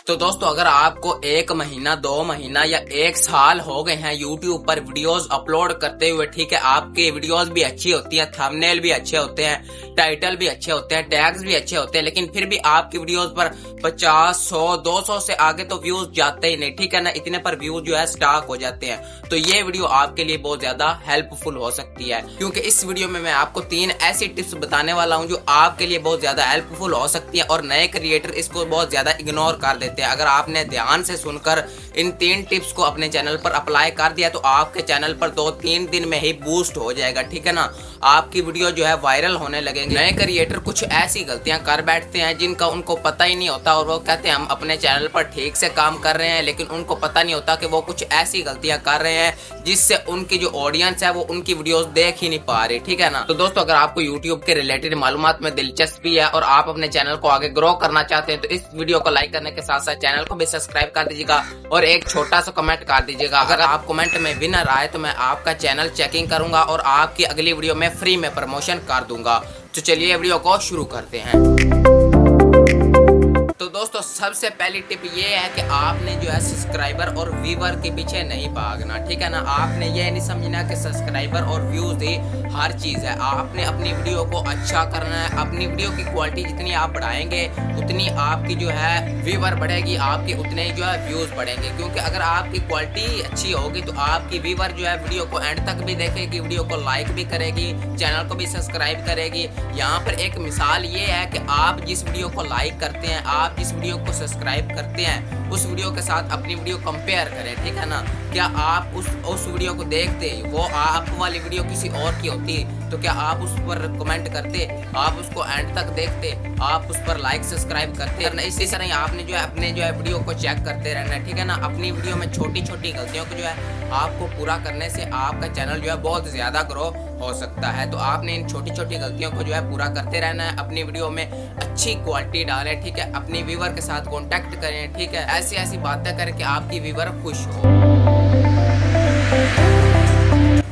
तो दोस्तों अगर आपको 1 महीना 2 महीना या 1 साल हो गए हैं यूट्यूब पर वीडियोस अपलोड करते हुए, ठीक है, आपकी वीडियोस भी अच्छी होती हैं, थंबनेल भी अच्छे होते हैं, टाइटल भी अच्छे होते हैं, टैग्स भी अच्छे होते हैं, लेकिन फिर भी आपकी वीडियोस पर 50, 100, 200 से आगे तो व्यूज जाते ही नहीं, ठीक है ना, इतने पर व्यूज जो है स्टॉक हो जाते हैं। तो ये वीडियो आपके लिए बहुत ज्यादा हेल्पफुल हो सकती है, क्योंकि इस वीडियो में मैं आपको 3 ऐसी टिप्स बताने वाला हूँ जो आपके लिए बहुत ज्यादा हेल्पफुल हो सकती है और नए क्रिएटर इसको बहुत ज्यादा इग्नोर कर देते हैं। अगर आपने ध्यान से सुनकर इन 3 टिप्स को अपने चैनल पर अप्लाई कर दिया तो आपके चैनल पर 2-3 दिन में ही बूस्ट हो जाएगा, ठीक है ना, आपकी वीडियो जो है वायरल होने लगेंगे। नए क्रिएटर कुछ ऐसी गलतियां कर बैठते हैं जिनका उनको पता ही नहीं होता और वो कहते हैं हम अपने चैनल पर ठीक से काम कर रहे हैं, लेकिन उनको पता नहीं होता कि वो कुछ ऐसी गलतियां कर रहे हैं जिससे उनकी जो ऑडियंस है वो उनकी वीडियोस देख ही नहीं पा रही, ठीक है ना। तो दोस्तों अगर आपको यूट्यूब के रिलेटेड मालूमात में दिलचस्पी है और आप अपने चैनल को आगे ग्रो करना चाहते हैं तो इस वीडियो को लाइक करने के साथ साथ चैनल को भी सब्सक्राइब कर दीजिएगा और एक छोटा सा कमेंट कर दीजिएगा। अगर आप कमेंट में विनर आए तो मैं आपका चैनल चेकिंग करूंगा और आपकी अगली वीडियो में फ्री में प्रमोशन कर दूंगा। तो चलिए वीडियो को शुरू करते हैं। तो दोस्तों सबसे पहली टिप ये है कि आपने जो है सब्सक्राइबर और व्यूअर के पीछे नहीं भागना, ठीक है ना। आपने ये नहीं समझना कि सब्सक्राइबर और व्यूज ही हर चीज है। आपने अपनी वीडियो को अच्छा करना है, अपनी वीडियो की क्वालिटी जितनी आप बढ़ाएंगे उतनी आपकी जो है व्यूअर बढ़ेगी, आपके उतने ही जो है व्यूज बढ़ेंगे। क्योंकि अगर आपकी क्वालिटी अच्छी होगी तो आपकी व्यूअर जो है वीडियो को एंड तक भी देखेगी, वीडियो को लाइक भी करेगी, चैनल को भी सब्सक्राइब करेगी। यहाँ पर एक मिसाल ये है कि आप जिस वीडियो को लाइक करते हैं, आप जिस वीडियो को सब्सक्राइब करते हैं, उस वीडियो के साथ अपनी वीडियो कंपेयर करें, ठीक है ना। क्या आप उस वीडियो को देखते, वो आप वाली वीडियो किसी और की होती तो क्या आप उस पर कमेंट करते, आप उसको एंड तक देखते, आप उस पर लाइक सब्सक्राइब करते। इसी तरह आपने जो है अपने जो है वीडियो को चेक करते रहना है, ठीक है ना। अपनी वीडियो में छोटी छोटी गलतियों को जो है आपको पूरा करने से आपका चैनल जो है बहुत ज्यादा ग्रो हो सकता है। तो आपने इन छोटी छोटी गलतियों को जो है पूरा करते रहना है, अपनी वीडियो में अच्छी क्वालिटी डालें, ठीक है, अपनी व्यूअर के साथ कांटेक्ट करें, ठीक है, ऐसी ऐसी बातें करें कि आपकी व्यूअर खुश हो।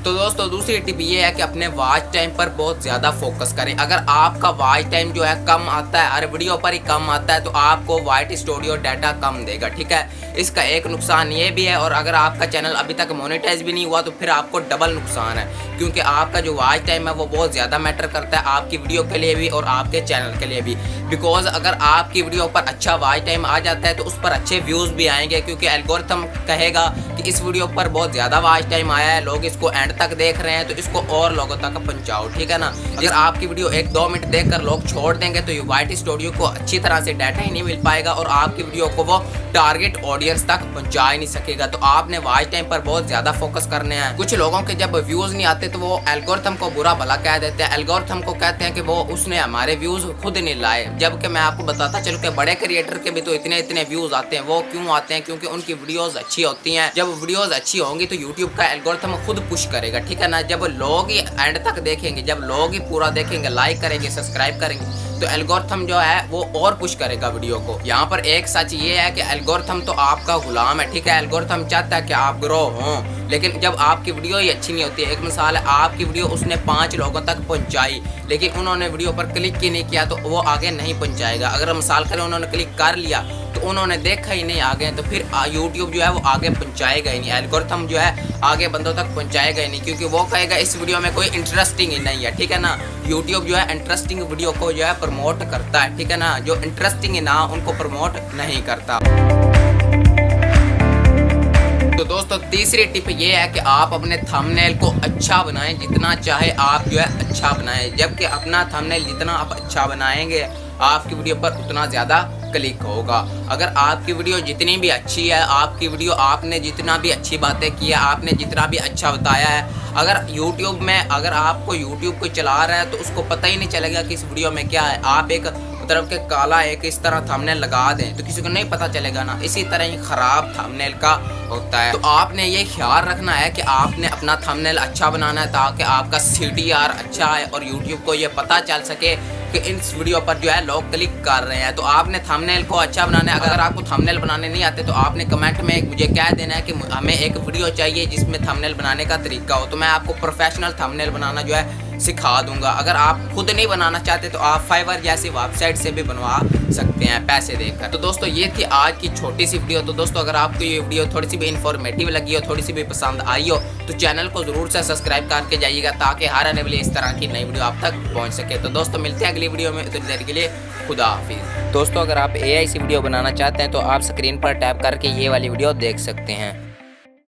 तो दोस्तों दूसरी टिप ये है कि अपने वॉच टाइम पर बहुत ज्यादा फोकस करें। अगर आपका वॉच टाइम जो है कम आता है, हर वीडियो पर ही कम आता है, तो आपको वाइट स्टूडियो डाटा कम देगा, ठीक है। इसका एक नुकसान ये भी है, और अगर आपका चैनल अभी तक मोनेटाइज भी नहीं हुआ तो फिर आपको डबल नुकसान है, क्योंकि आपका जो वॉच टाइम है वो बहुत ज्यादा मैटर करता है आपकी वीडियो के लिए भी और आपके चैनल के लिए भी। बिकॉज अगर आपकी वीडियो पर अच्छा वॉच टाइम आ जाता है तो उस पर अच्छे व्यूज भी आएंगे, क्योंकि एल्गोरिथम कहेगा कि इस वीडियो पर बहुत ज्यादा वॉच टाइम आया है, लोग इसको एंड तक देख रहे हैं तो इसको और लोगों तक पहुंचाओ, ठीक है ना। अगर आपकी वीडियो 1-2 मिनट देखकर लोग छोड़ देंगे तो वाइट स्टूडियो को अच्छी तरह से डाटा ही नहीं मिल पाएगा और आपकी वीडियो को वो टारगेट ऑडियंस तक पहुंचा ही नहीं सकेगा। तो आपने वॉच टाइम पर बहुत ज्यादा फोकस करने हैं। कुछ लोगों के जब व्यूज नहीं आते तो वो एल्गोरिथम को बुरा भला कह देते हैं, एल्गोरिथम को कहते हैं कि वो उसने हमारे व्यूज खुद नहीं लाए। जबकि मैं आपको बताता चलूं कि बड़े क्रिएटर के भी तो इतने व्यूज आते हैं। वो क्यों आते हैं? क्योंकि उनकी वीडियोस अच्छी होती हैं। जब वीडियोस अच्छी होंगी तो यूट्यूब का एल्गोरिथम खुद पुश करेगा, ठीक है ना। जब लोग ही एंड तक देखेंगे, जब लोग ही पूरा देखेंगे, लाइक करेंगे, सब्सक्राइब करेंगे, तो एल्गोरिथम जो है वो और पुश करेगा वीडियो को। यहाँ पर एक सच ये है कि एल्गोरिथम तो आपका गुलाम है, ठीक है। एल्गोरिथम चाहता है कि आप ग्रो हो, लेकिन जब आपकी वीडियो ही अच्छी नहीं होती है, एक मिसाल है आपकी वीडियो उसने 5 लोगों तक पहुंचाई लेकिन उन्होंने वीडियो पर क्लिक ही नहीं किया तो वो आगे नहीं पहुंचाएगा। अगर मिसाल करें उन्होंने क्लिक कर लिया तो उन्होंने देखा ही नहीं आगे, तो फिर यूट्यूब जो है वो आगे पहुंचाएगा ही नहीं, एल्गोरिथम जो है आगे बंदों तक पहुंचाएगा ही नहीं, क्योंकि वो कहेगा इस वीडियो में कोई इंटरेस्टिंग ही नहीं है, ठीक है ना। यूट्यूब जो है इंटरेस्टिंग वीडियो को जो है प्रमोट करता है, ठीक है ना। जो इंटरेस्टिंग ना उनको प्रमोट नहीं करता। तो दोस्तों तीसरी टिप ये है कि आप अपने थंबनेल को अच्छा बनाएं, जितना चाहे आप जो है अच्छा बनाएं। जबकि अपना थंबनेल जितना आप अच्छा बनाएंगे आपकी वीडियो पर उतना ज़्यादा क्लिक होगा। अगर आपकी वीडियो जितनी भी अच्छी है, आपकी वीडियो आपने जितना भी अच्छी बातें की है, आपने जितना भी अच्छा बताया है, अगर यूट्यूब में अगर आपको यूट्यूब को चला रहा है तो उसको पता ही नहीं चलेगा कि इस वीडियो में क्या है। आप एक तरफ के काला एक इस तरह थंबनेल लगा दें तो किसी को नहीं पता चलेगा ना। इसी तरह ही खराब थंबनेल का होता है। तो आपने ये ख्याल रखना है कि आपने अपना थंबनेल अच्छा बनाना है ताकि आपका CTR अच्छा है और यूट्यूब को ये पता चल सके कि इस वीडियो पर जो है लोग क्लिक कर रहे हैं। तो आपने थंबनेल को अच्छा बनाना है। अगर आपको थंबनेल बनाने नहीं आते तो आपने कमेंट में मुझे कह देना है कि हमें एक वीडियो चाहिए जिसमें थंबनेल बनाने का तरीका हो, तो मैं आपको प्रोफेशनल थंबनेल बनाना जो है सिखा दूंगा। अगर आप खुद नहीं बनाना चाहते तो आप फाइवर जैसी वेबसाइट से भी बनवा सकते हैं पैसे देकर। तो दोस्तों ये थी आज की छोटी सी वीडियो। तो दोस्तों अगर आपको ये वीडियो थोड़ी सी भी इन्फॉर्मेटिव लगी हो, थोड़ी सी भी पसंद आई हो, तो चैनल को ज़रूर से सब्सक्राइब करके जाइएगा ताकि हर आने वाली इस तरह की नई वीडियो आप तक पहुँच सके। तो दोस्तों मिलते हैं अगली वीडियो में, उतनी देर के लिए खुदा हाफिज़। दोस्तों अगर आप AI से वीडियो बनाना चाहते हैं तो आप स्क्रीन पर टैप करके ये वाली वीडियो देख सकते हैं।